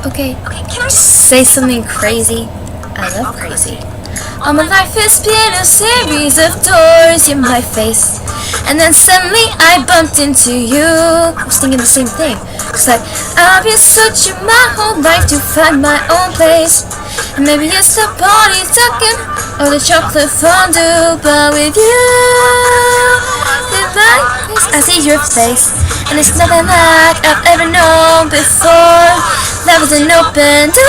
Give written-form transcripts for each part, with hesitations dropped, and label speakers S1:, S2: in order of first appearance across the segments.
S1: Okay, can I say something crazy? I love crazy. All my life has been a series of doors in my face, and then suddenly I bumped into you. I was thinking the same thing. It's like I've been searching my whole life to find my own place, and maybe it's the party talking or the chocolate fondue, but with you, in my face, I see your face, and it's nothing like I've ever known before. Love is an open door.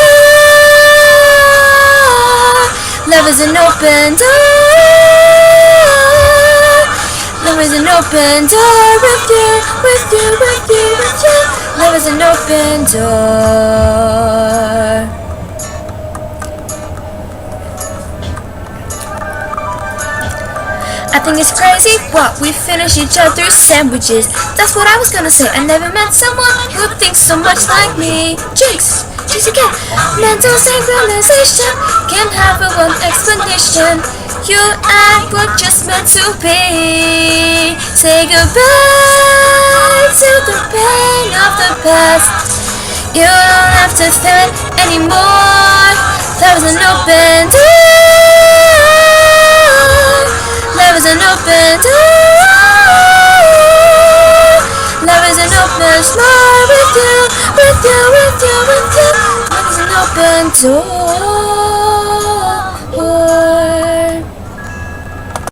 S1: Love is an open door. Love is an open door with you, with you, with you, with you. Love is an open door. I think it's crazy what we finish each other's sandwiches. That's what I was gonna say. I never met someone who thinks so much like me. Jinx, jinx again. Mental synchronization can't have a one explanation. You and I were just meant to be. Say goodbye to the pain of the past. You don't have to feel it anymore. That was an open door. Love is an open door. Love is an open door with you, with you, with you, with you. Love is an open door.